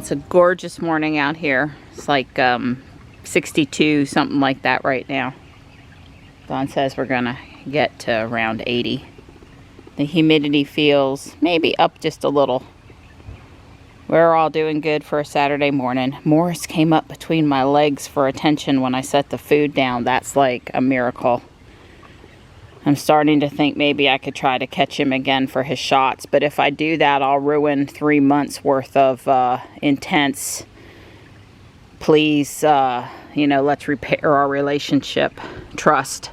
It's a gorgeous morning out here. It's like 62, something like that right now. Dawn says we're gonna get to around 80. The humidity feels maybe up just a little. We're all doing good for a Saturday morning. Morris came up between my legs for attention when I set the food down. That's like a miracle. I'm starting to think maybe I could try to catch him again for his shots, but if I do that, I'll ruin 3 months worth of intense, please, you know, let's repair our relationship, trust.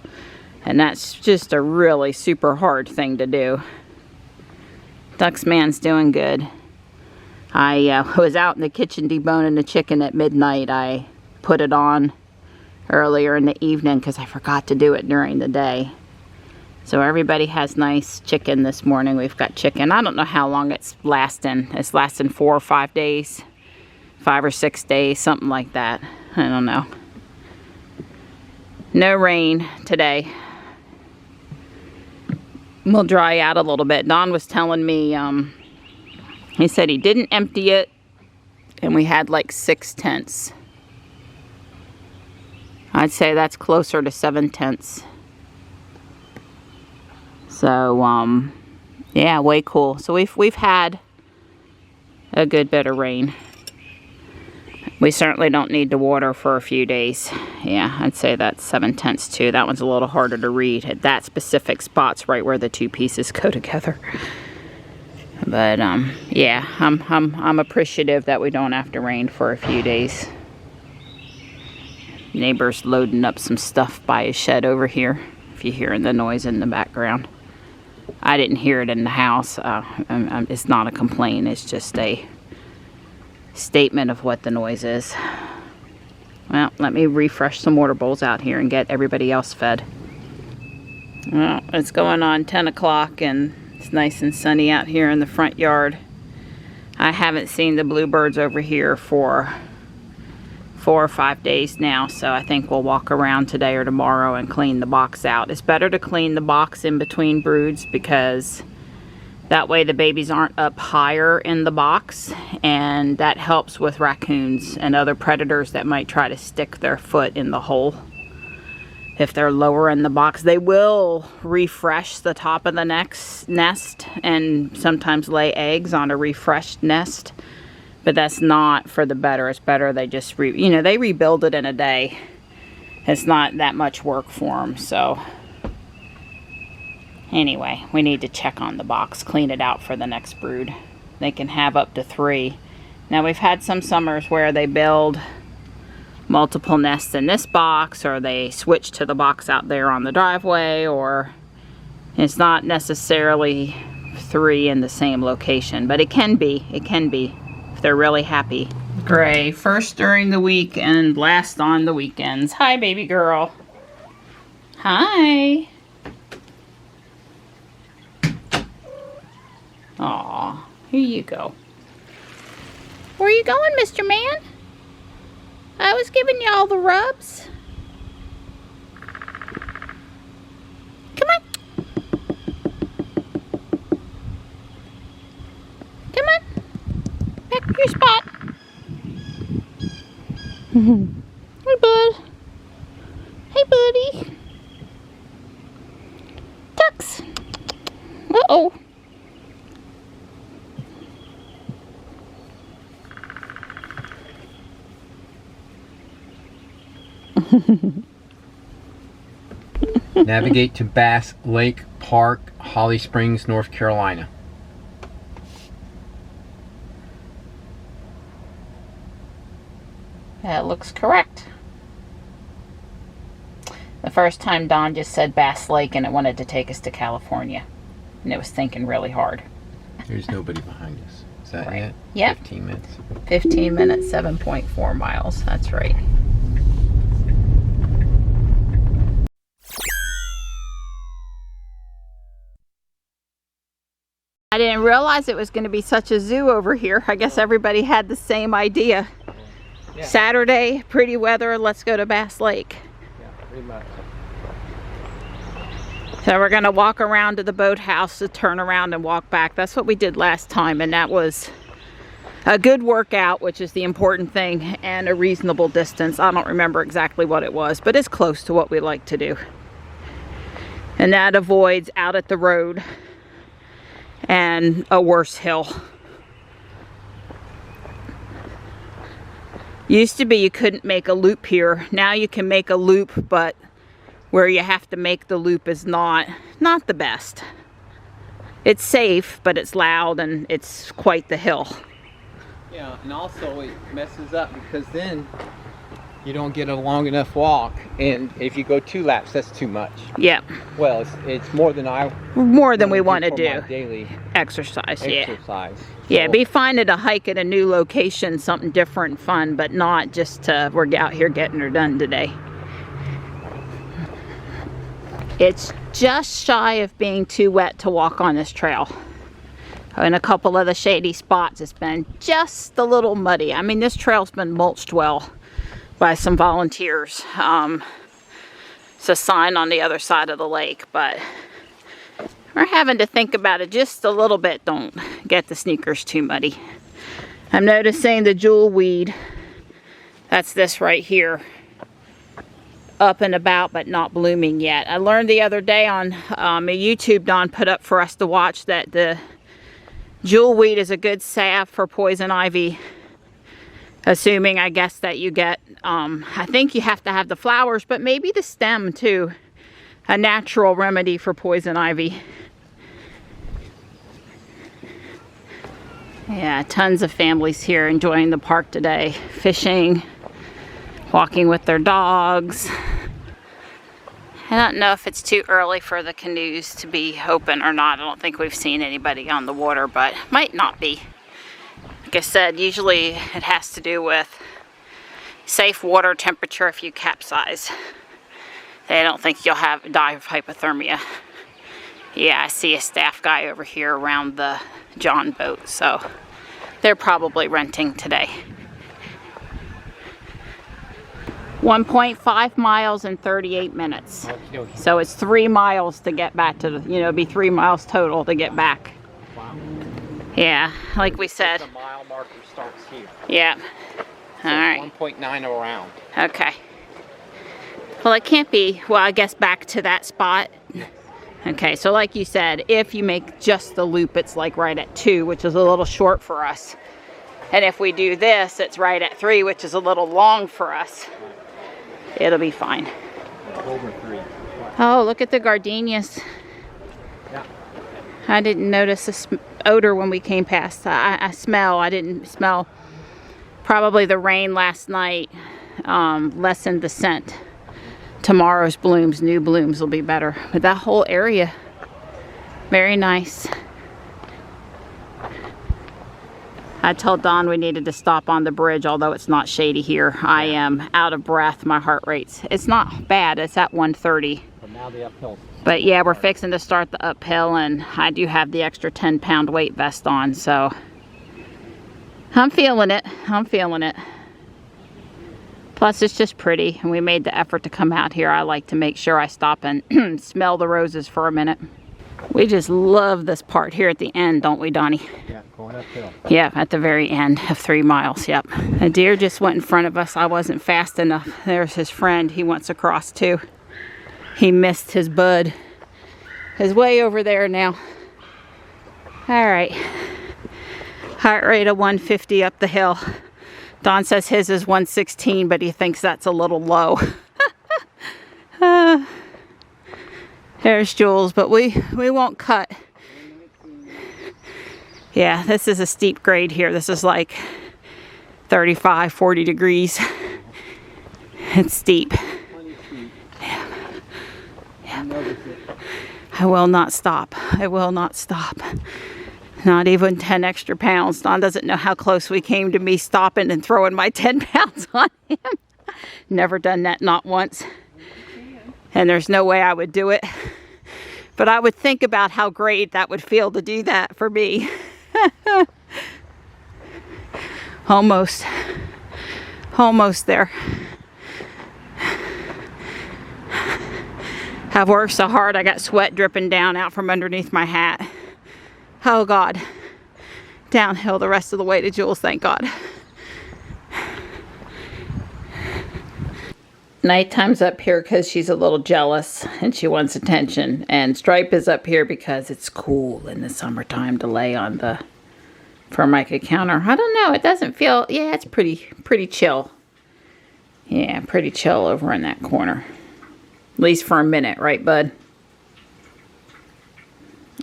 And that's just a really super hard thing to do. Duxman's doing good. I was out in the kitchen deboning the chicken at midnight. I put it on earlier in the evening because I forgot to do it during the day. So everybody has nice chicken this morning. We've got chicken. I don't know how long it's lasting. It's lasting 4 or 5 days. 5 or 6 days, something like that. I don't know. No rain today. We'll dry out a little bit. Don was telling me, he said he didn't empty it, and we had like 6 tenths. I'd say that's closer to 7 tenths. So, yeah, way cool. So we've had a good bit of rain. We certainly don't need to water for a few days. Yeah, I'd say that's 7 tenths too. That one's a little harder to read. At that specific spot's right where the two pieces go together. But yeah, I'm appreciative that we don't have to rain for a few days. Neighbor's loading up some stuff by his shed over here. If you're hearing the noise in the background. I didn't hear it in the house. It's not a complaint. It's just a statement of what the noise is. Well, let me refresh some water bowls out here and get everybody else fed. Well, it's going on 10 o'clock and it's nice and sunny out here in the front yard. I haven't seen the bluebirds over here for 4 or 5 days now, so I think we'll walk around today or tomorrow and clean the box out. It's better to clean the box in between broods because that way the babies aren't up higher in the box, and that helps with raccoons and other predators that might try to stick their foot in the hole. If they're lower in the box, they will refresh the top of the nest and sometimes lay eggs on a refreshed nest. But that's not for the better. It's better they just, you know, they rebuild it in a day. It's not that much work for them. So anyway, we need to check on the box, clean it out for the next brood. They can have up to 3. Now we've had some summers where they build multiple nests in this box, or they switch to the box out there on the driveway, or it's not necessarily 3 in the same location, but it can be. It can be. They're really happy. Gray, first during the week and last on the weekends. Hi, baby girl. Hi. Aw, here you go. Where are you going, Mr. Man? I was giving you all the rubs. Come on. Come on. Back to your spot. Hey, bud. Hey, buddy. Ducks. Uh-oh. Navigate to Bass Lake Park, Holly Springs, North Carolina. That looks correct. The first time Dawn just said Bass Lake and it wanted to take us to California. And it was thinking really hard. There's nobody behind us. Is that Right. it? Yep. 15 minutes. 15 minutes, 7.4 miles. That's right. I didn't realize it was going to be such a zoo over here. I guess everybody had the same idea. Yeah. Saturday, pretty weather, let's go to Bass Lake. Yeah, pretty much. So we're going to walk around to the boathouse to turn around and walk back. That's what we did last time, and that was a good workout, which is the important thing, and a reasonable distance. I don't remember exactly what it was, but it's close to what we like to do. And that avoids out at the road and a worse hill. Used to be you couldn't make a loop here. Now you can make a loop, but where you have to make the loop is not the best. It's safe, but it's loud and it's quite the hill. Yeah, and also it messes up because then you don't get a long enough walk, and if you go 2 laps, that's too much. Yep. Well, it's more than we want to do. Daily exercise. exercise. Yeah, be fine at a hike at a new location, something different and fun, but not just we're out here getting her done today. It's just shy of being too wet to walk on this trail. In a couple of the shady spots, it's been just a little muddy. I mean, this trail's been mulched well by some volunteers. It's a sign on the other side of the lake, but we're having to think about it just a little bit. Don't get the sneakers too muddy. I'm noticing the jewel weed, that's this right here, up and about but not blooming yet. I learned the other day on a YouTube Don put up for us to watch that the jewel weed is a good salve for poison ivy. Assuming, I guess, that you get, I think you have to have the flowers, but maybe the stem too. A natural remedy for poison ivy. Yeah, tons of families here enjoying the park today. Fishing, walking with their dogs. I don't know if it's too early for the canoes to be open or not. I don't think we've seen anybody on the water, but might not be. Like I said, usually it has to do with safe water temperature if you capsize. They don't think you'll die of hypothermia. Yeah, I see a staff guy over here around the John boat, so they're probably renting today. 1.5 miles in 38 minutes. Okay. So it's 3 miles to get back to the, it'd be 3 miles total to get back. Wow. Yeah, like we said. The mile marker starts here. Yeah. So all right. 1.9 around. Okay. Well, it can't be, well, I guess back to that spot. Okay, so like you said, if you make just the loop, it's like right at 2, which is a little short for us. And if we do this, it's right at 3, which is a little long for us. It'll be fine. Over 3. Oh, look at the gardenias. Yeah. I didn't notice the odor when we came past. I didn't smell. Probably the rain last night lessened the scent. Tomorrow's blooms, new blooms will be better. But that whole area, very nice. I told Don we needed to stop on the bridge, although it's not shady here. I am out of breath. My heart rate's, it's not bad. It's at 130. But now the uphill. But yeah, we're fixing to start the uphill, and I do have the extra 10-pound weight vest on, so I'm feeling it. I'm feeling it. Plus, it's just pretty, and we made the effort to come out here. I like to make sure I stop and smell the roses for a minute. We just love this part here at the end, don't we, Donnie? Yeah, going uphill. Yeah, at the very end of 3 miles, yep. A deer just went in front of us. I wasn't fast enough. There's his friend. He wants across too. He missed his bud. He's way over there now. All right. Heart rate of 150 up the hill. Don says his is 116, but he thinks that's a little low. There's Jules, but we won't cut. Yeah, this is a steep grade here. This is like 35, 40 degrees. It's steep. Yeah. Yeah. I will not stop. I will not stop. Not even 10 extra pounds. Don doesn't know how close we came to me stopping and throwing my 10 pounds on him. Never done that, not once. And there's no way I would do it. But I would think about how great that would feel to do that for me. Almost. Almost there. I've worked so hard, I got sweat dripping down out from underneath my hat. Oh God. downhill the rest of the way to Jules, thank God. Nighttime's up here because she's a little jealous and she wants attention. And Stripe is up here because it's cool in the summertime to lay on the Formica counter. I don't know, it doesn't feel, yeah, it's pretty chill. Yeah, pretty chill over in that corner. At least for a minute, right, bud?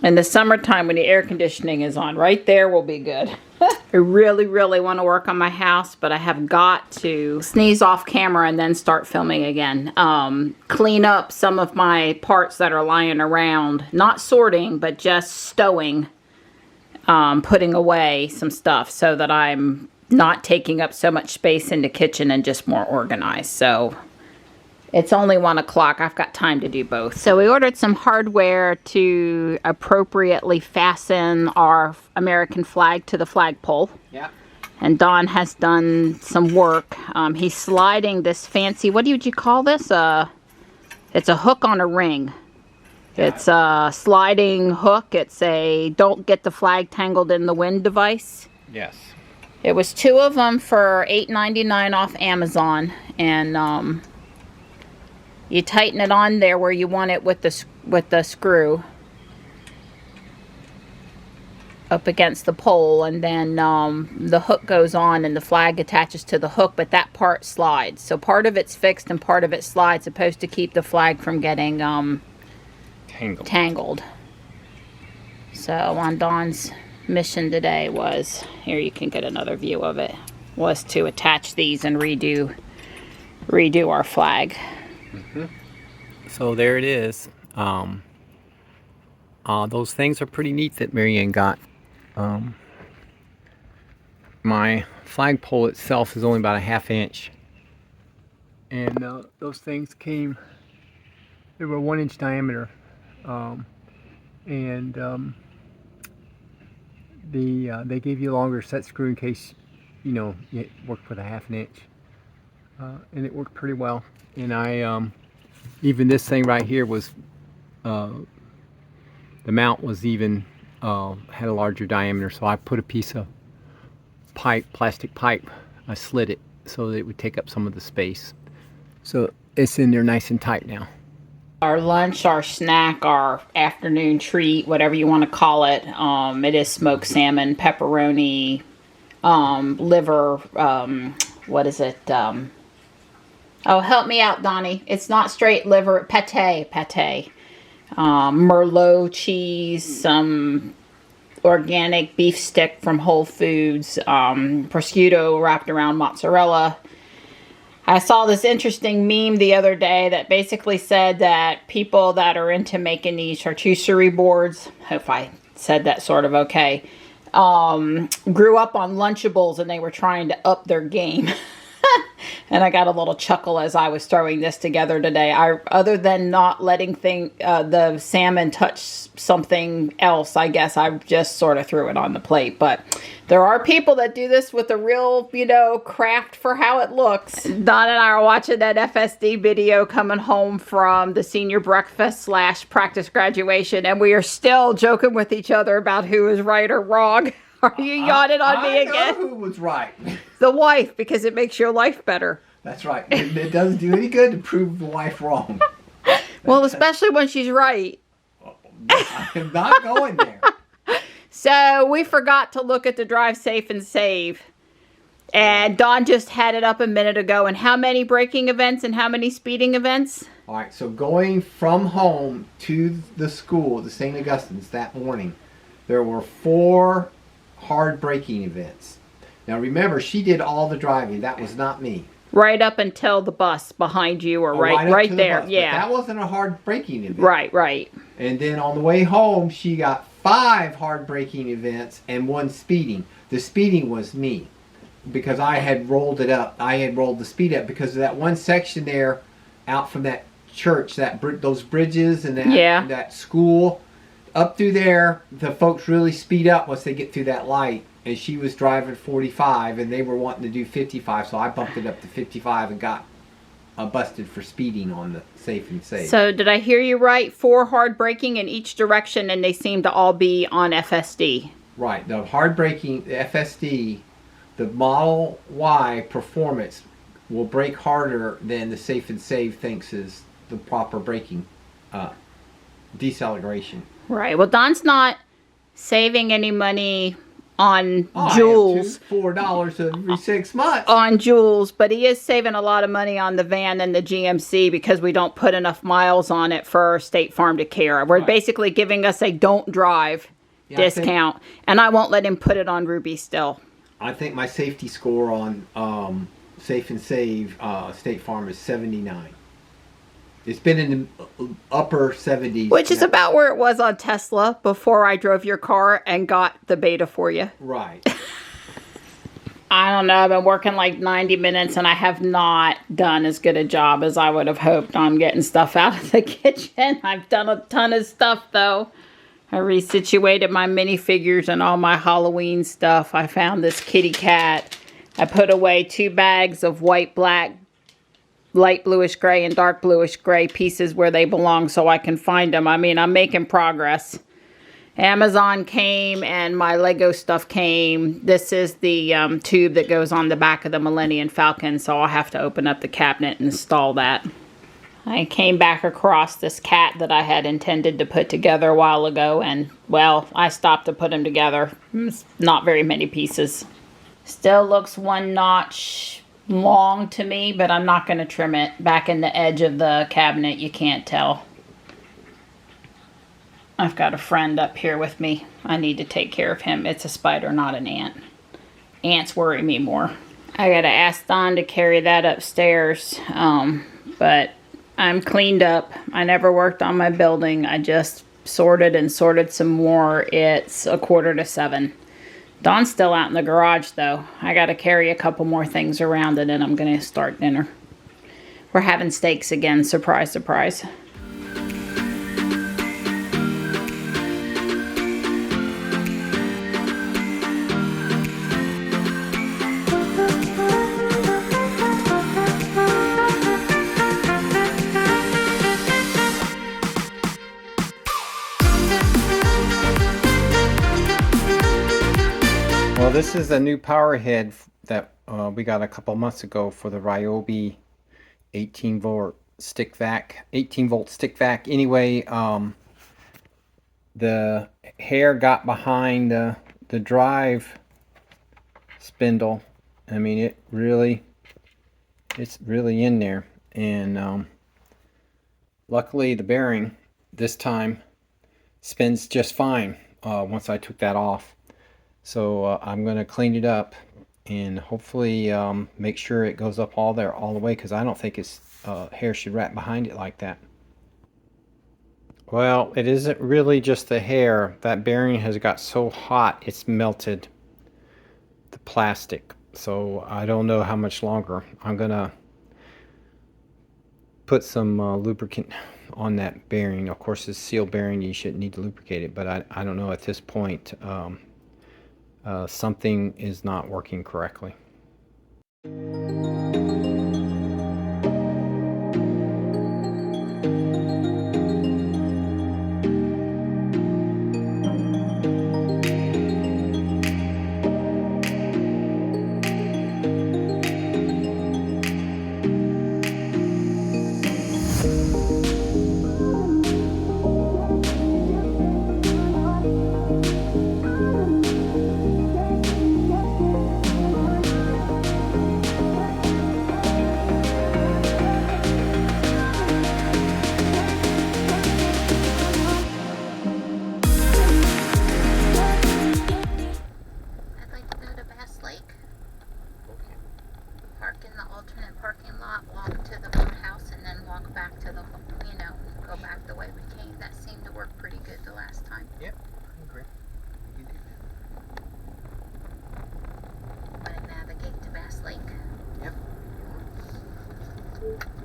In the summertime when the air conditioning is on, right there will be good. I really, really want to work on my house, but I have got to sneeze off camera and then start filming again. Clean up some of my parts that are lying around. Not sorting, but just stowing. Putting away some stuff so that I'm not taking up so much space in the kitchen and just more organized. So it's only 1 o'clock. I've got time to do both. So we ordered some hardware to appropriately fasten our American flag to the flagpole. Yeah. And Don has done some work. He's sliding this fancy, what would you call this? It's a hook on a ring. It's a sliding hook. It's a don't get the flag tangled in the wind device. Yes. It was 2 of them for $8.99 off Amazon. And you tighten it on there where you want it with the screw up against the pole, and then the hook goes on and the flag attaches to the hook, but that part slides. So part of it's fixed and part of it slides, supposed to keep the flag from getting tangled. So on Dawn's mission today was, here you can get another view of it, was to attach these and redo our flag. Mm-hmm. So there it is. Those things are pretty neat that Marianne got. My flagpole itself is only about a 1/2 inch, and those things came, they were 1 inch diameter, and they gave you a longer set screw in case you worked with a 1/2 inch, and it worked pretty well. And I even this thing right here was the mount was even had a larger diameter, so I put a piece of plastic pipe, I slid it so that it would take up some of the space. So it's in there nice and tight now. Our lunch, our snack, our afternoon treat, whatever you want to call it, it is smoked salmon, pepperoni, liver, what is it? Oh, help me out, Donnie. It's not straight liver, pate. Merlot cheese, some organic beef stick from Whole Foods, prosciutto wrapped around mozzarella. I saw this interesting meme the other day that basically said that people that are into making these charcuterie boards, hope I said that sort of okay, grew up on Lunchables and they were trying to up their game. And I got a little chuckle as I was throwing this together today. Other than not letting the salmon touch something else, I guess I just sort of threw it on the plate. But there are people that do this with a real, craft for how it looks. Don and I are watching that FSD video coming home from the senior breakfast / practice graduation, and we are still joking with each other about who is right or wrong. Are you yawning on me again? I know who was right. The wife, because it makes your life better. That's right. It doesn't do any good to prove the wife wrong. Well, especially when she's right. I'm not going there. So we forgot to look at the drive safe and save. And Dawn just had it up a minute ago. And how many braking events and how many speeding events? All right, so going from home to the school, the St. Augustine's, that morning, there were 4 hard braking events. Now remember, she did all the driving. That was not me. Right up until the bus behind you, or right there. Bus, yeah. That wasn't a hard braking event. Right. And then on the way home, she got 5 hard braking events and 1 speeding. The speeding was me, because I had rolled it up. I had rolled the speed up because of that one section there out from that church, those bridges and that school. Up through there, the folks really speed up once they get through that light. And she was driving 45 and they were wanting to do 55, so I bumped it up to 55 and got busted for speeding on the safe and save. So did I hear you right? 4 hard braking in each direction, and they seem to all be on FSD. Right. The hard braking, the FSD, the Model Y Performance will brake harder than the Safe and Save thinks is the proper braking deceleration. Right. Well, Don's not saving any money on I jewels. have $4 every 6 months. On jewels, but he is saving a lot of money on the van and the GMC because we don't put enough miles on it for State Farm to care. We're basically giving us a don't drive discount, and I won't let him put it on Ruby still. I think my safety score on Safe and Save State Farm is 79. It's been in the upper 70s. Which is about where it was on Tesla before I drove your car and got the beta for you. Right. I don't know. I've been working like 90 minutes and I have not done as good a job as I would have hoped on getting stuff out of the kitchen. I've done a ton of stuff though. I resituated my minifigures and all my Halloween stuff. I found this kitty cat. I put away 2 bags of white, black, light bluish gray and dark bluish gray pieces where they belong so I can find them. I mean, I'm making progress. Amazon came and my Lego stuff came. This is the tube that goes on the back of the Millennium Falcon, so I'll have to open up the cabinet and install that. I came back across this cat that I had intended to put together a while ago, and, well, I stopped to put them together. It's not very many pieces. Still looks 1 notch long to me, but I'm not going to trim it. Back in the edge of the cabinet, you can't tell. I've got a friend up here with me. I need to take care of him. It's a spider, not an ant. Ants worry me more. I gotta ask Don to carry that upstairs, but I'm cleaned up. I never worked on my building. I just sorted and sorted some more. It's 6:45. Don's still out in the garage, though. I got to carry a couple more things around, and then I'm going to start dinner. We're having steaks again. Surprise, surprise. Well, this is a new power head that we got a couple months ago for the Ryobi 18-volt stick vac. Anyway, the hair got behind the drive spindle. I mean, it's really in there. And luckily, the bearing this time spins just fine once I took that off. So I'm going to clean it up and hopefully make sure it goes up all the way, because I don't think its hair should wrap behind it like that. Well, it isn't really just the hair. That bearing has got so hot it's melted the plastic. So I don't know how much longer. I'm going to put some lubricant on that bearing. Of course, it's a sealed bearing. You shouldn't need to lubricate it, but I don't know at this point. Something is not working correctly.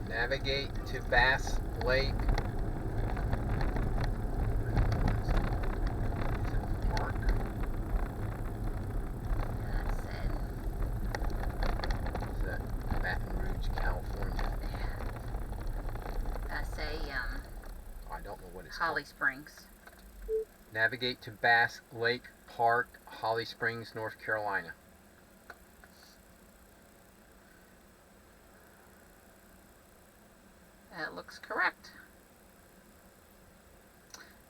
Navigate to Bass Lake. Park. Is that Baton Rouge, California? That's a I don't know what it's Holly called. Springs. Navigate to Bass Lake Park, Holly Springs, North Carolina. That looks correct.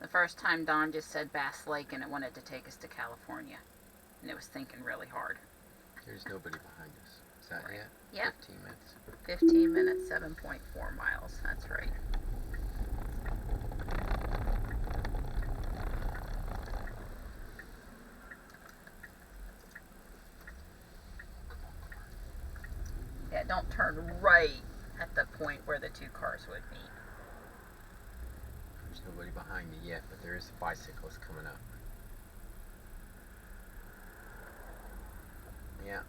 The first time Don just said Bass Lake and it wanted to take us to California. And it was thinking really hard. There's nobody behind us. Is that it? Yeah. 15 minutes. 15 minutes, 7.4 miles. That's right. Yeah, don't turn right at the point where the two cars would meet. There's nobody behind me yet, but there is a bicyclist coming up. Yeah,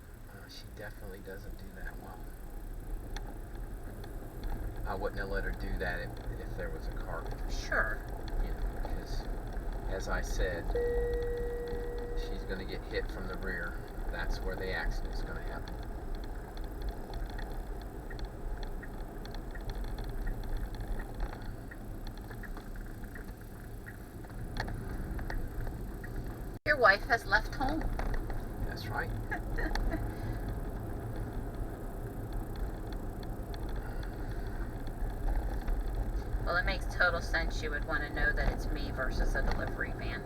she definitely doesn't do that well. I wouldn't have let her do that if there was a car. Sure. You know, because, as I said, she's going to get hit from the rear. That's where the accident is going to happen. Your wife has left home. That's right. Well, it makes total sense you would want to know that it's me versus a delivery van.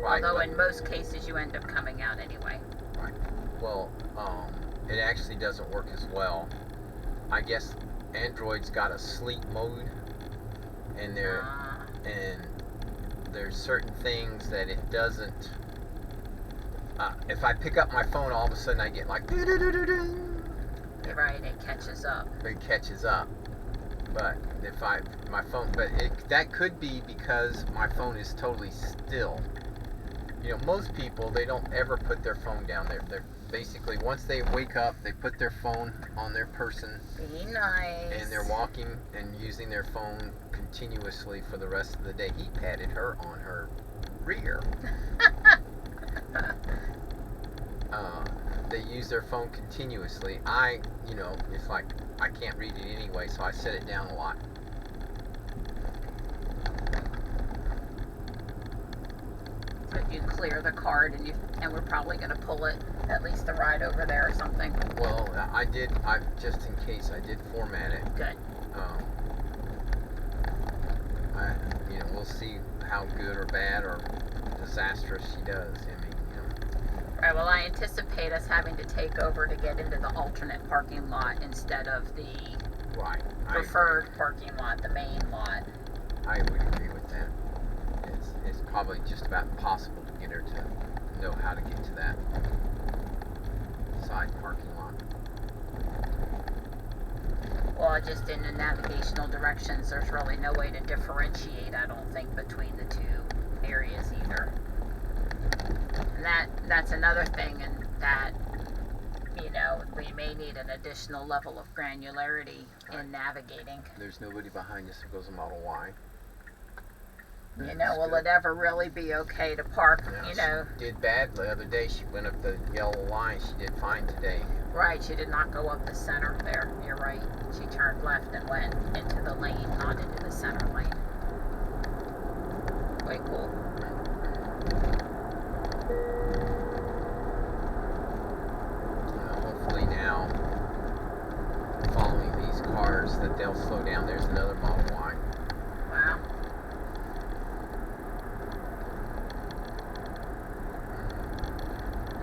Right. Although in most cases you end up coming out anyway. Right. Well, it actually doesn't work as well. I guess Android's got a sleep mode, and there's certain things that it doesn't. If I pick up my phone, all of a sudden I get like doo-doo-doo-doo-doo. Right, it catches up. It catches up. But if that could be because my phone is totally still. You know, most people, they don't ever put their phone down. They're basically, once they wake up, they put their phone on their person. Be nice. And they're walking and using their phone continuously for the rest of the day. He patted her on her rear. They use their phone continuously. It's like I can't read it anyway, so I set it down a lot. But you clear the card and we're probably going to pull it at least a ride over there or something. Well, I just in case I did format it. Good. We'll see how good or bad or disastrous she does. Right, well, I anticipate us having to take over to get into the alternate parking lot instead of the preferred parking lot, the main lot. I would agree with that. It's probably just about impossible to get her to know how to get to that side parking lot. Well, just in the navigational directions, there's really no way to differentiate, I don't think, between the two areas either. And that's another thing, and that, we may need an additional level of granularity in navigating. There's nobody behind us who goes a Model Y. Will it ever really be okay to park, She did bad the other day. She went up the yellow line. She did fine today. Right, she did not go up the center there. You're right. She turned left and went into the lane, not into the center lane. Quite cool. Hopefully now, following these cars, that they'll slow down. There's another Model Y. Wow.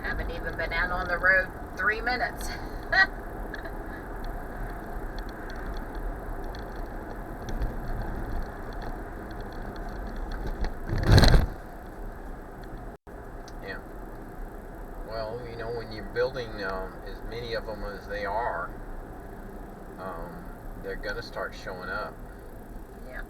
Haven't even been out on the road 3 minutes. Yeah. Well, when you're building as many of them as they are, they're going to start showing up. Yeah.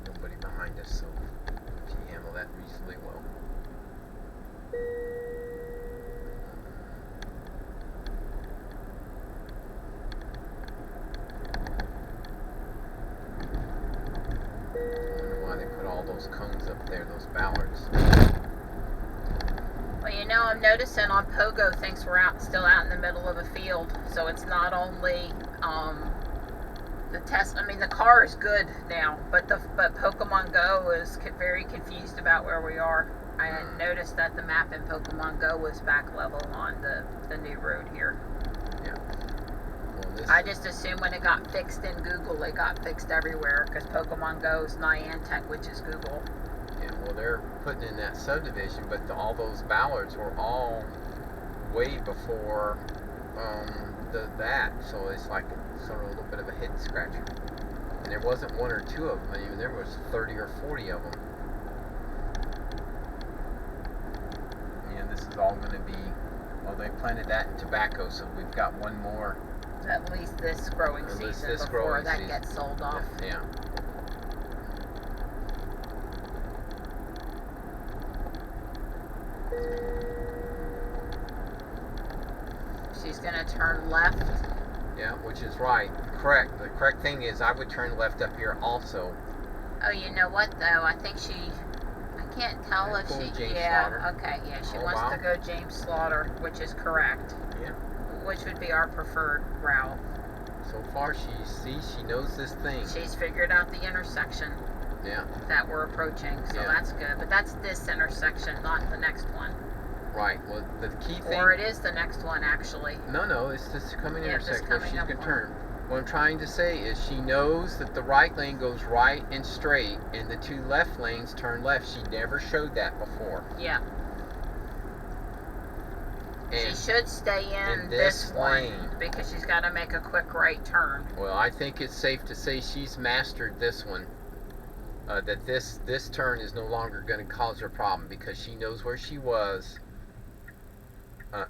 Nobody behind us, so she handled that reasonably well. I wonder why they put all those cones up there, those ballards. Well, you know, I'm noticing on Pogo things we're still out in the middle of a field, so it's not only the test. I mean, the car is good now, but Pokemon Go is very confused about where we are. I had noticed that the map in Pokemon Go was back level on the new road here. Yeah. Well, I just assumed when it got fixed in Google, it got fixed everywhere, because Pokemon Go is Niantic, which is Google. Yeah, well, they're putting in that subdivision, but all those ballards were all way before that, so it's like sort of a little bit of a head scratcher. And there wasn't one or two of them. I mean, there was 30 or 40 of them. And this is all going to be, well, they planted that in tobacco, so we've got one more. At least this growing season before that gets sold off. Yeah. She's going to turn left. Yeah, which is right. Correct. The correct thing is I would turn left up here also. Oh, you know what, though? I think I can't tell if she... James yeah, Slaughter. okay, yeah, she wants to go James Slaughter, which is correct. Yeah. Which would be our preferred route. So far, she knows this thing. She's figured out the intersection that we're approaching, so that's good. But that's this intersection, not the next one. Right. Well, the key thing... Or it is the next one, actually. No, it's this coming intersection where she's going to one. turn. What I'm trying to say is she knows that the right lane goes right and straight, and the two left lanes turn left. She never showed that before. Yeah. And she should stay in this lane because she's got to make a quick right turn. Well, I think it's safe to say she's mastered this one. That this turn is no longer going to cause her problem because she knows where she was,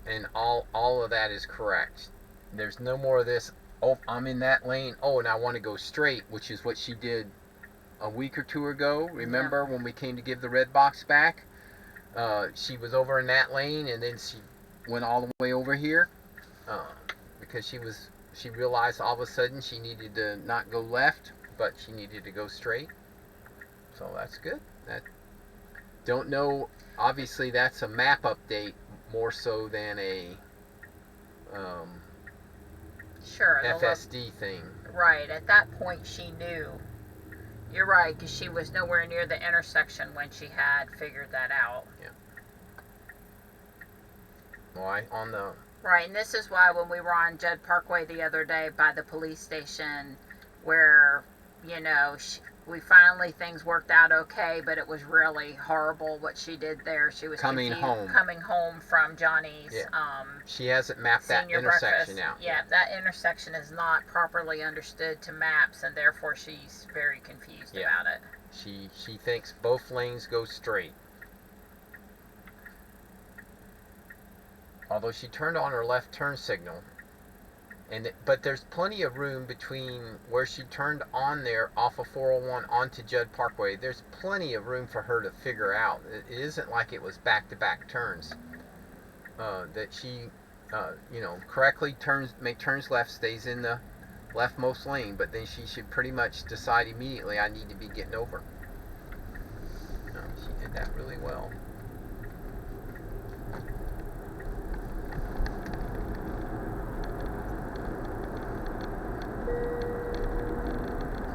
and all of that is correct. There's no more of this, oh, I'm in that lane, oh, and I want to go straight, which is what she did a week or two ago. Remember when we came to give the red box back? She was over in that lane, and then she went all the way over here because she realized all of a sudden she needed to not go left, but she needed to go straight. So that's good. Don't know, obviously that's a map update more so than a FSD thing. Right, at that point she knew. You're right, because she was nowhere near the intersection when she had figured that out. Yeah. Right, Right, and this is why when we were on Judd Parkway the other day by the police station, where, you know, we finally, things worked out okay, but it was really horrible what she did there. She was coming home from Johnny's. Yeah. She hasn't mapped that intersection out. Yeah, that intersection is not properly understood to maps, and therefore she's very confused about it. She thinks both lanes go straight. Although she turned on her left turn signal. But there's plenty of room between where she turned on there off of 401 onto Judd Parkway. There's plenty of room for her to figure out. It isn't like it was back-to-back turns. That she, correctly turns left, stays in the leftmost lane, but then she should pretty much decide immediately, I need to be getting over. She did that really well.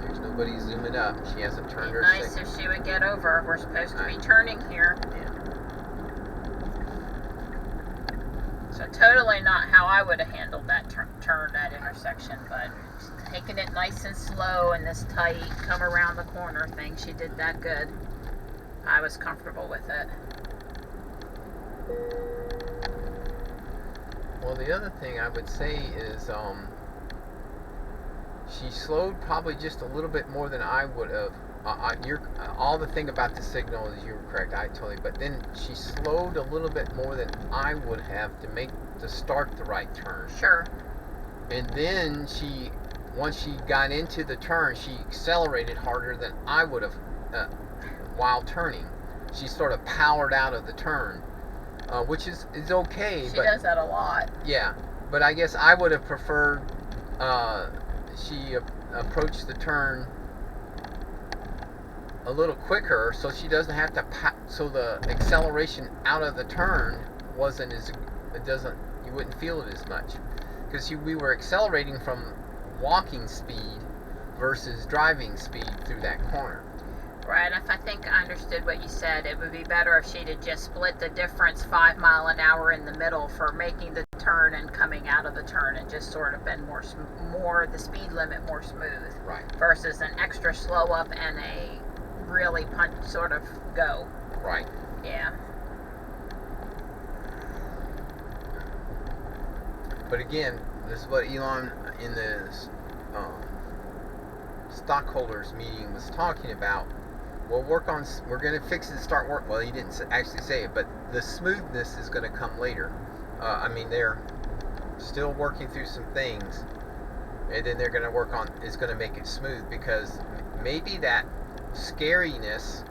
There's nobody zooming up. She hasn't turned her nice if she would get over. We're supposed to be turning here. Yeah. So totally not how I would have handled that turn, that intersection, but taking it nice and slow in this tight come around the corner thing, she did that good. I was comfortable with it. Well, the other thing I would say is she slowed probably just a little bit more than I would have. All the thing about the signal is you were correct, but then she slowed a little bit more than I would have to start the right turn. Sure. And then once she got into the turn, she accelerated harder than I would have while turning. She sort of powered out of the turn, which is okay. She does that a lot. Yeah, but I guess I would have preferred she approached the turn a little quicker, so she doesn't have to so the acceleration out of the turn wasn't as, you wouldn't feel it as much. Because we were accelerating from walking speed versus driving speed through that corner. Right, if I think I understood what you said, it would be better if she'd have just split the difference 5 mile an hour in the middle for making the turn and coming out of the turn, and just sort of been more the speed limit more smooth. Right. Versus an extra slow up and a really punch sort of go. Right. Yeah. But again, this is what Elon in the stockholders meeting was talking about. We're going to fix it, start work. Well, he didn't actually say it, but the smoothness is going to come later. I mean, they're still working through some things, and then they're going to work on, is going to make it smooth, because maybe that scariness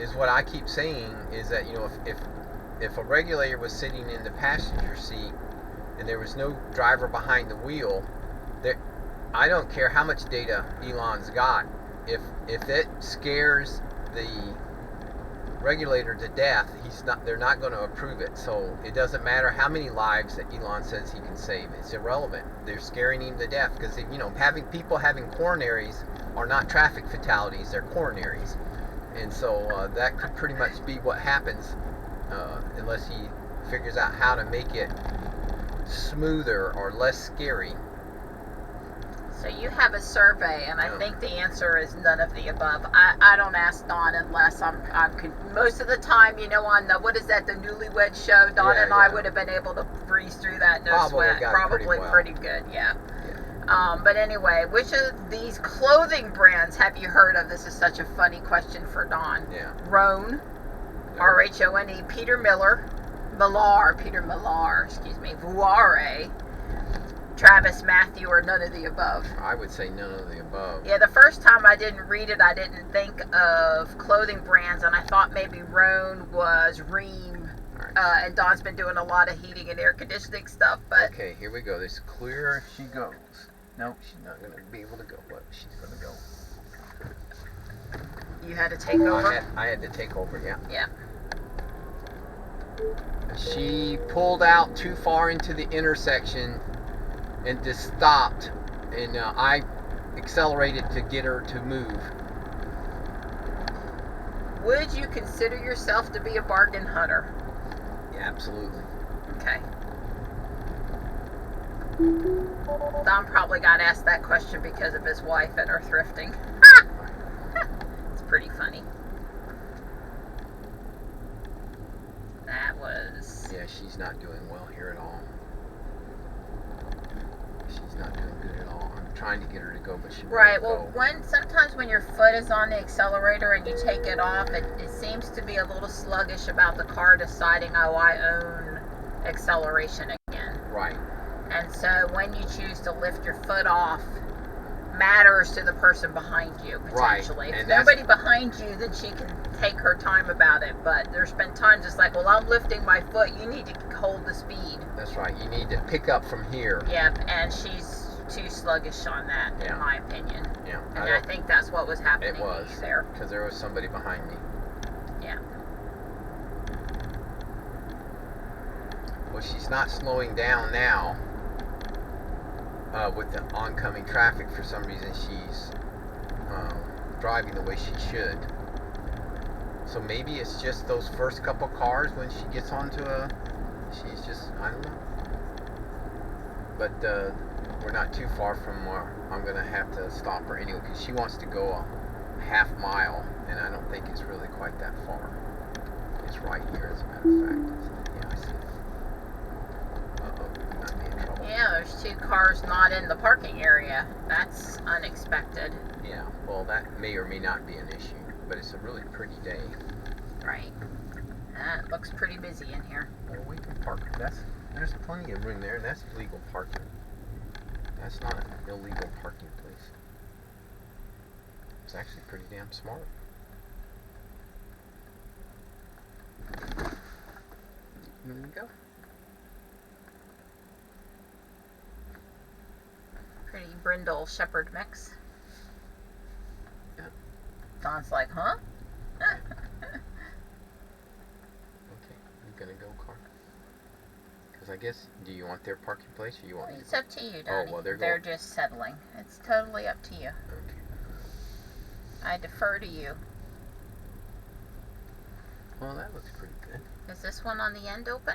is what I keep saying, is that, you know, if a regulator was sitting in the passenger seat and there was no driver behind the wheel, I don't care how much data Elon's got. If it scares the regulator to death, they're not going to approve it. So it doesn't matter how many lives that Elon says he can save. It's irrelevant. They're scaring him to death, because, you know, people having coronaries are not traffic fatalities, they're coronaries. And so that could pretty much be what happens, unless he figures out how to make it smoother or less scary. So you have a survey, and I think the answer is none of the above. I don't ask Dawn unless I'm most of the time, you know, on the, what is that, the Newlywed Show, Dawn and I would have been able to breeze through that, no sweat. Probably pretty good, yeah. But anyway, which of these clothing brands have you heard of? This is such a funny question for Dawn. Yeah. Rhone, R-H-O-N-E, Peter Millar, Vuare, Travis Matthew, or none of the above? I would say none of the above. Yeah, the first time I didn't read it, I didn't think of clothing brands, and I thought maybe Rhone was Ream. Right. And Dawn's been doing a lot of heating and air conditioning stuff, but... Okay, here we go. This clear she goes. Nope, she's not going to be able to go. What? She's going to go. You had to take over? I had to take over, yeah. Yeah. She pulled out too far into the intersection and just stopped, and I accelerated to get her to move. Would you consider yourself to be a bargain hunter? Yeah, absolutely. Okay. Don probably got asked that question because of his wife and her thrifting. It's pretty funny. That was... Yeah, she's not doing well here at all. She's not doing good at all. I'm trying to get her to go, but she won't Right, go. well, sometimes when your foot is on the accelerator and you take it off, it seems to be a little sluggish about the car deciding, oh, I own acceleration again. Right. And so when you choose to lift your foot off, matters to the person behind you, potentially. Right. If nobody behind you, then she can take her time about it. But there's been times it's like, well, I'm lifting my foot. You need to hold the speed. That's right. You need to pick up from here. Yep, and she's too sluggish on that, in my opinion. Yeah. And I think that's what was happening. It was. There. Because there was somebody behind me. Yeah. Well, she's not slowing down now. With the oncoming traffic, for some reason she's driving the way she should. So maybe it's just those first couple cars when she gets onto she's just, I don't know. But we're not too far from where I'm going to have to stop her anyway, because she wants to go a half mile, and I don't think it's really quite that far. It's right here, as a matter of fact. Yeah, I see it. Yeah, there's two cars not in the parking area. That's unexpected. Yeah, well, that may or may not be an issue, but it's a really pretty day. Right. That looks pretty busy in here. Well, we can park. There's plenty of room there, and that's legal parking. That's not an illegal parking place. It's actually pretty damn smart. There we go. Pretty brindle shepherd mix. Yeah. Don's like, huh? Okay, you gonna go, car? I guess, do you want their parking place or you want... It's up to you, Donnie. Oh, well, they're just settling. It's totally up to you. Okay. I defer to you. Well, that looks pretty good. Is this one on the end open?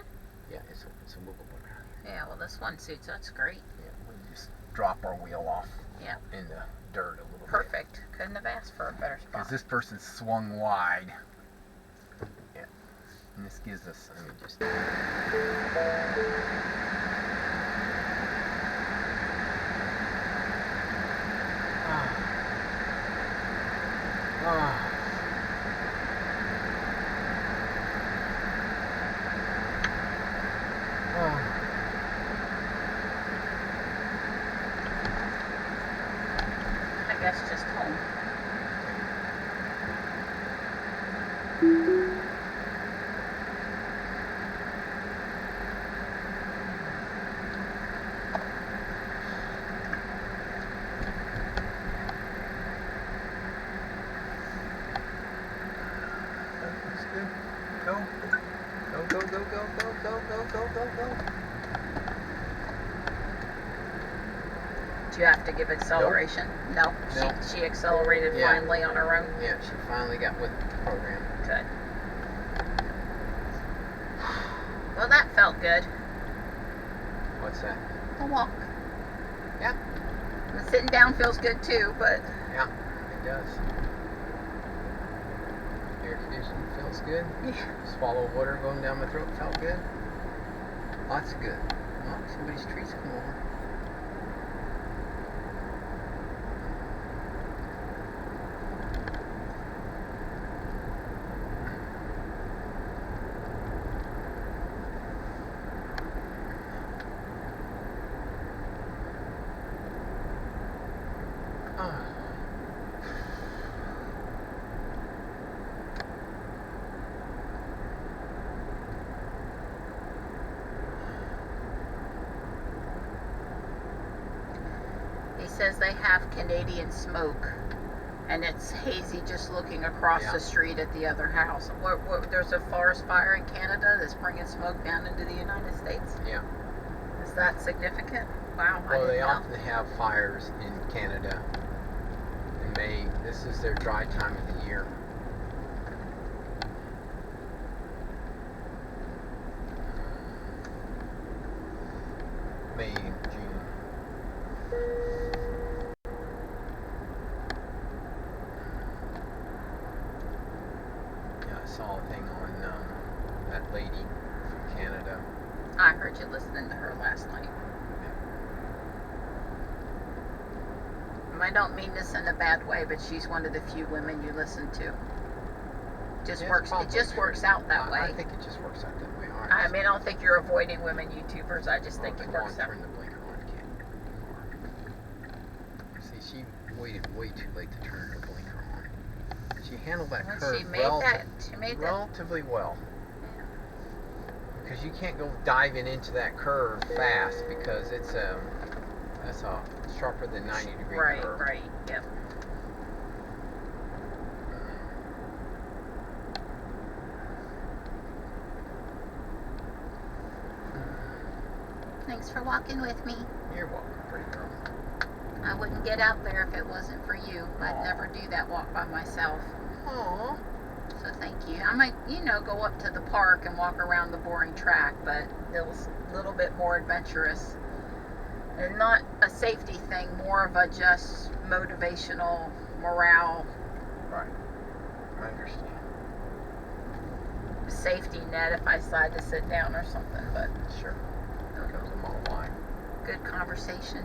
Yeah, it's a movable around here. Yeah, well, this one suits us great. Yeah, we just drop our wheel off Yeah. in the dirt a little Perfect. Couldn't have asked for a better spot. Because this person swung wide. Yeah. And this gives us, let me just... I guess just home. That's good. Go. Go, go, go, go, go, go, go, go, go, go. Do you have to give acceleration? No. No. She accelerated Yeah. finally on her own. Yeah, she finally got with the program. Good. Well, that felt good. What's that? The walk. Yeah. The sitting down feels good too, but Yeah, it does. Air conditioning feels good. yeah. Swallow water going down my throat felt good. Lots good. Oh, somebody's tree's come over. He says they have Canadian smoke, and it's hazy just looking across Yeah. the street at the other house. There's a forest fire in Canada that's bringing smoke down into the United States. Yeah. Is that significant? Wow, I Well, didn't they know. often have fires in Canada in May. This is their dry time of the year. May and June. Yeah, I saw a thing on that lady from Canada. I heard you listening to her last night. I don't mean this in a bad way, but she's one of the few women you listen to. Just Yeah, it's works. It probably just true. works out that way. I think it just works out that way. All right. I mean, I don't think you're avoiding women YouTubers. I just think Oh, it come on, works out. turn the blinker on, kid. See, she waited way too late to turn her blinker on. She handled that Well, curve she made that. relatively well. Because you can't go diving into that curve fast because that's a sharper than 90-degree Right, curve. right, yep. Thanks for walking with me. You're welcome, pretty girl. I wouldn't get out there if it wasn't for you. I'd Aw. never do that walk by myself. Aww. So thank you. I might, go up to the park and walk around the boring track, but it was a little bit more adventurous. And not a safety thing, more of a just motivational morale Right. I understand. safety net if I decide to sit down or something, but Sure. There comes a Model Y. good conversation.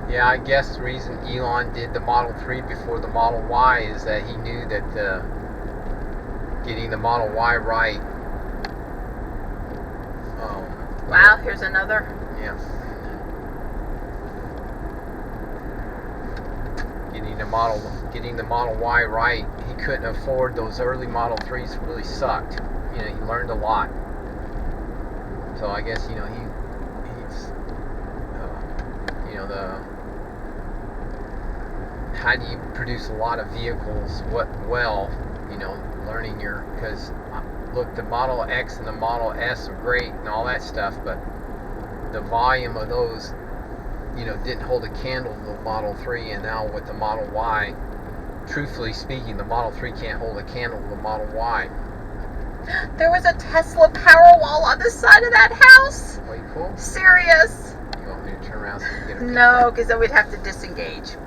Yeah, I guess the reason Elon did the Model 3 before the Model Y is that he knew that getting the Model Y right. Wow, here's another. Yeah. Getting the Model Y right, he couldn't afford those early Model 3s. Really sucked. He learned a lot. So I guess he you know, how do you produce a lot of vehicles you know, learning because look, the Model X and the Model S are great and all that stuff, but the volume of those, you know, didn't hold a candle to the Model 3, and now with the Model Y, truthfully speaking, the Model 3 can't hold a candle to the Model Y. There was a Tesla Powerwall on the side of that house. Way cool. Serious. You want me to turn around so you can get a picture? No, because then we'd have to disengage.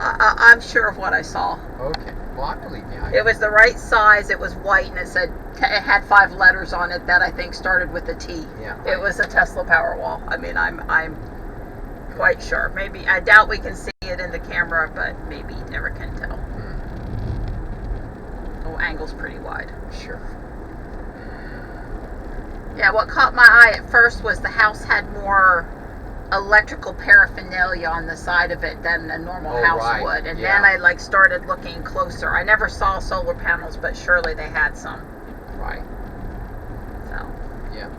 I'm sure of what I saw. Okay. Well, I believe you. It was the right size. It was white, and it had 5 letters on it that I think started with a T. Yeah. It was a Tesla Powerwall. I mean, I'm quite sure. Maybe I doubt we can see it in the camera, but maybe you never can tell. The angle's pretty wide. Sure. Yeah. What caught my eye at first was the house had more electrical paraphernalia on the side of it than a normal house would, and then I started looking closer. I never saw solar panels, but surely they had some. Right. So. Yeah.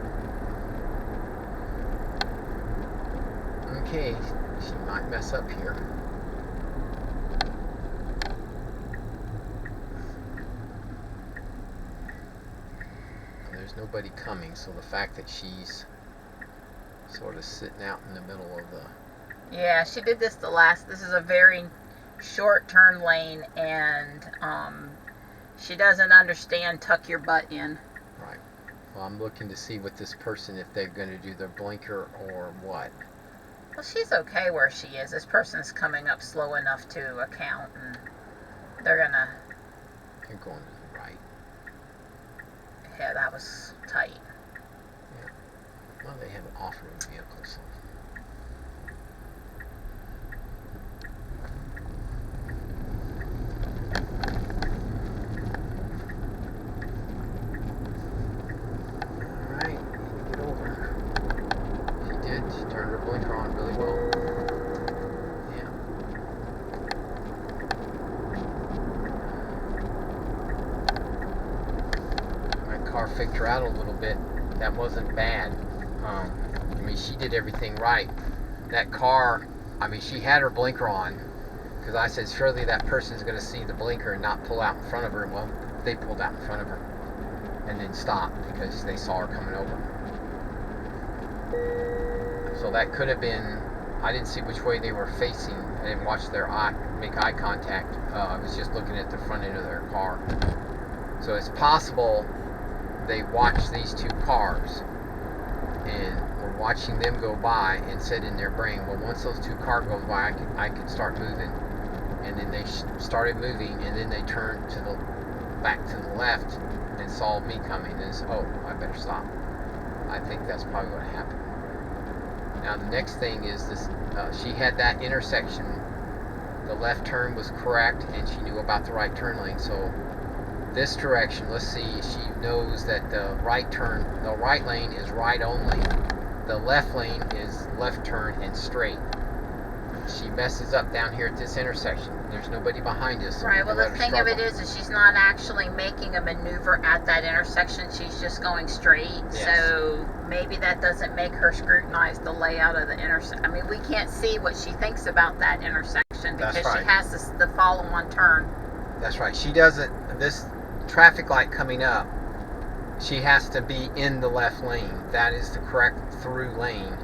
Okay, she might mess up here. And there's nobody coming, so the fact that she's sort of sitting out in the middle of the... Yeah, she did this this is a very short turn lane, and she doesn't understand tuck your butt in. Right. Well, I'm looking to see with this person if they're going to do their blinker or what. Well, she's okay where she is. This person's coming up slow enough to account, and they're gonna... You're going to the right. Yeah, that was tight. Yeah. Well, they have an off-road vehicle, so... Alright, get over. She did. She turned her blinker on really well. Yeah. My car faked her out a little bit. That wasn't bad. I mean, she did everything right. That car, I mean, she had her blinker on, because I said, surely that person's going to see the blinker and not pull out in front of her. Well, they pulled out in front of her and then stopped because they saw her coming over. So that could have been, I didn't see which way they were facing. I didn't watch their make eye contact. I was just looking at the front end of their car. So it's possible they watched these two cars and were watching them go by and said in their brain, well, once those two cars go by, I can start moving. And then they started moving, and then they turned back to the left and saw me coming and said, oh, I better stop. I think that's probably what happened. Now the next thing is this, she had that intersection. The left turn was correct, and she knew about the right turn lane. So this direction, let's see, she knows that the right lane is right only. The left lane is left turn and straight. She messes up down here at this intersection. There's nobody behind us. So right, well, the thing of it is she's not actually making a maneuver at that intersection. She's just going straight. Yes. So maybe that doesn't make her scrutinize the layout of the intersection. I mean, we can't see what she thinks about that intersection because she has the follow-on turn. That's right. She doesn't, this traffic light coming up, she has to be in the left lane. That is the correct through lane.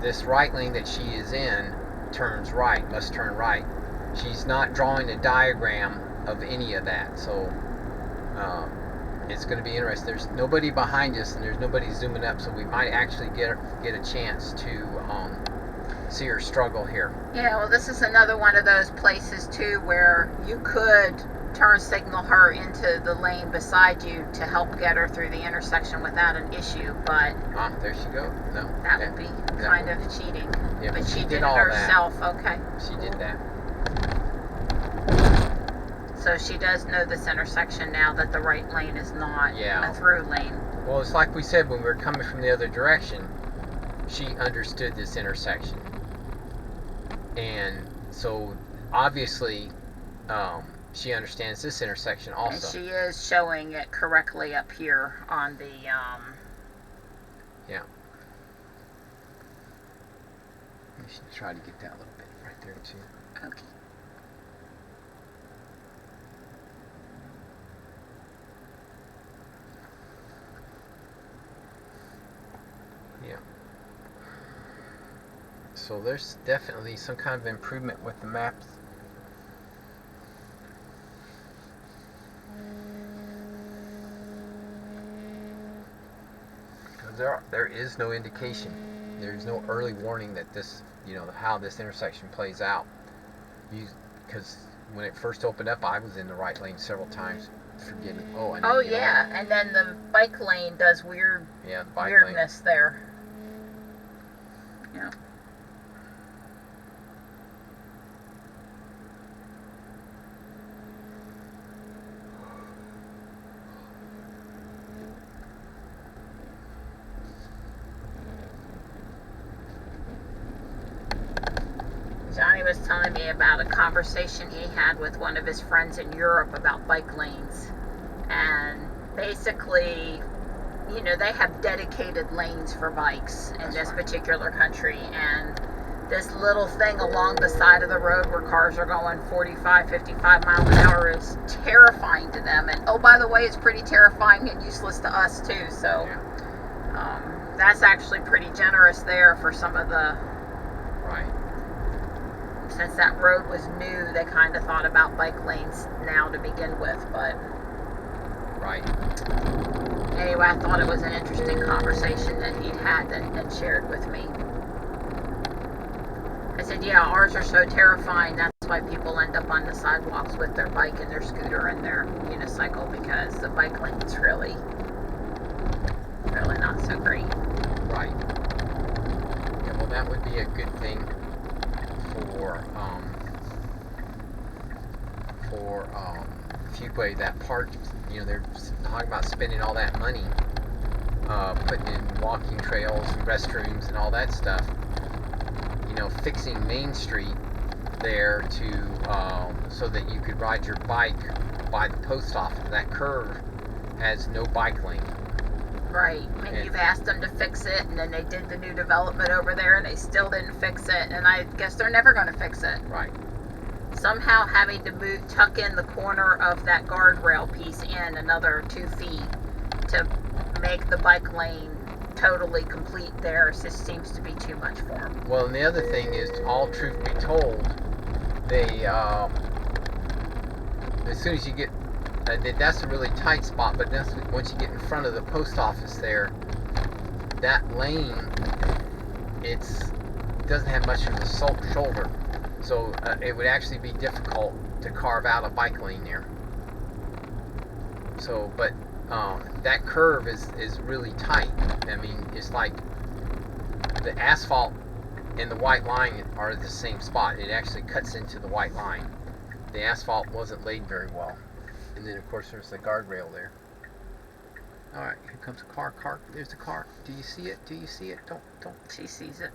This right lane that she is in turns right, must turn right. She's not drawing a diagram of any of that, so it's going to be interesting. There's nobody behind us and there's nobody zooming up, so we might actually get a chance to see her struggle here. Yeah, well, this is another one of those places too where you could turn signal her into the lane beside you to help get her through the intersection without an issue, but there she goes. No, that would be kind of cheating. Yeah, but she did it all herself. that. Okay. She did that. So she does know this intersection now, that the right lane is not a through lane. Well, it's like we said when we were coming from the other direction, she understood this intersection. And so obviously she understands this intersection also. And she is showing it correctly up here on the yeah. We should try to get that little bit right there too. Okay. Yeah. So there's definitely some kind of improvement with the maps. There is no indication. There's no early warning that this, how this intersection plays out. Because when it first opened up, I was in the right lane several times, forgetting. Oh, Yeah, and then the bike lane does weirdness there. Yeah. Johnny was telling me about a conversation he had with one of his friends in Europe about bike lanes. And basically, they have dedicated lanes for bikes in this particular country. And this little thing along the side of the road where cars are going 45, 55 miles an hour is terrifying to them. And oh, by the way, it's pretty terrifying and useless to us too. So that's actually pretty generous there for some of the... Right. Since that road was new, they kind of thought about bike lanes now to begin with, but... Right. Anyway, I thought it was an interesting conversation that he'd had and shared with me. I said, yeah, ours are so terrifying, that's why people end up on the sidewalks with their bike and their scooter and their unicycle, because the bike lane's really not so great. Right. Yeah, well, that would be a good thing for Fuquay, that part, they're talking about spending all that money, putting in walking trails and restrooms and all that stuff, fixing Main Street there to, so that you could ride your bike by the post office. That curve has no bike lane. Right, and you've asked them to fix it, and then they did the new development over there, and they still didn't fix it, and I guess they're never going to fix it. Right. Somehow having to tuck in the corner of that guardrail piece in another 2 feet to make the bike lane totally complete there just seems to be too much for them. Well, and the other thing is, all truth be told, they, as soon as you get... that's a really tight spot, but once you get in front of the post office there, that lane, it doesn't have much of a shoulder, so it would actually be difficult to carve out a bike lane there. So, but that curve is really tight. I mean, it's like the asphalt and the white line are the same spot. It actually cuts into the white line. The asphalt wasn't laid very well. And then, of course, there's the guardrail there. All right, here comes a car. There's a car. Do you see it? Do you see it? Don't. She sees it.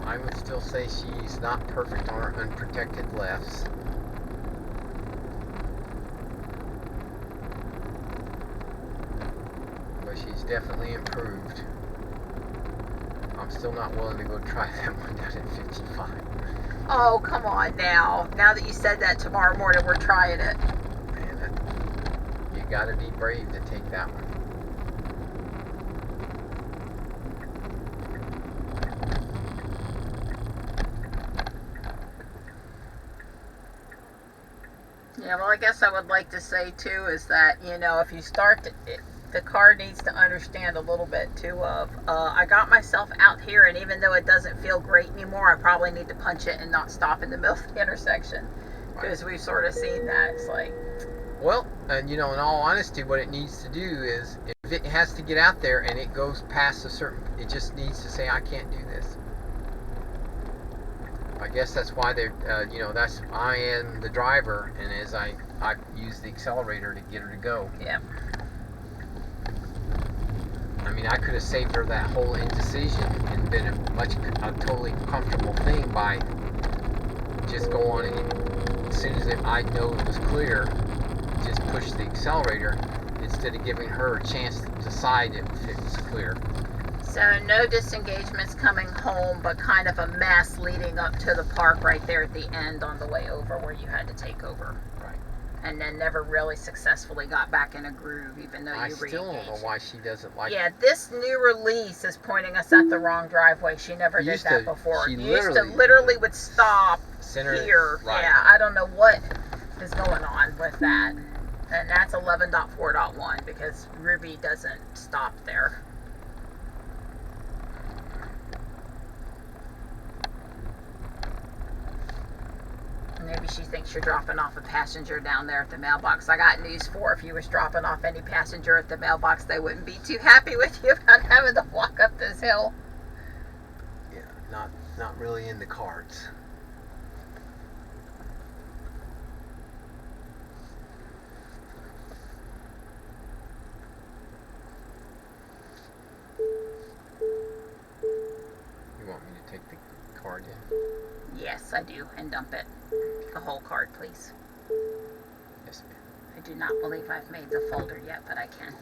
I would still say she's not perfect on her unprotected lefts. But she's definitely improved. I'm still not willing to go try that one down at 55. Oh, come on now. Now that you said that, tomorrow morning we're trying it. Man, you gotta be brave to take that one. Yeah, well, I guess I would like to say, too, is that, if you start to... the car needs to understand a little bit, too, of, I got myself out here, and even though it doesn't feel great anymore, I probably need to punch it and not stop in the middle of the intersection. Because we've sort of seen that. It's like... Well, and, in all honesty, what it needs to do is, if it has to get out there and it goes past a certain... It just needs to say, I can't do this. I guess that's why they're, that's, I am the driver, and as I I used the accelerator to get her to go. Yeah. I mean, I could have saved her that whole indecision and been a totally comfortable thing by just go on and as soon as I know it was clear, just push the accelerator instead of giving her a chance to decide if it was clear. So no disengagements coming home, but kind of a mess leading up to the park right there at the end on the way over where you had to take over. Right. And then never really successfully got back in a groove, even though I you still don't know why she doesn't like it. Yeah, this new release is pointing us at the wrong driveway. She never did that before. She literally would stop here. Right. Yeah, I don't know what is going on with that. And that's 11.4.1 because Ruby doesn't stop there. Maybe she thinks you're dropping off a passenger down there at the mailbox. I got news for her. If you was dropping off any passenger at the mailbox, they wouldn't be too happy with you about having to walk up this hill. Yeah, not really in the cards. You want me to take the card in? Yes, I do, and dump it. The whole card, please. Yes, ma'am. I do not believe I've made the folder yet, but I can.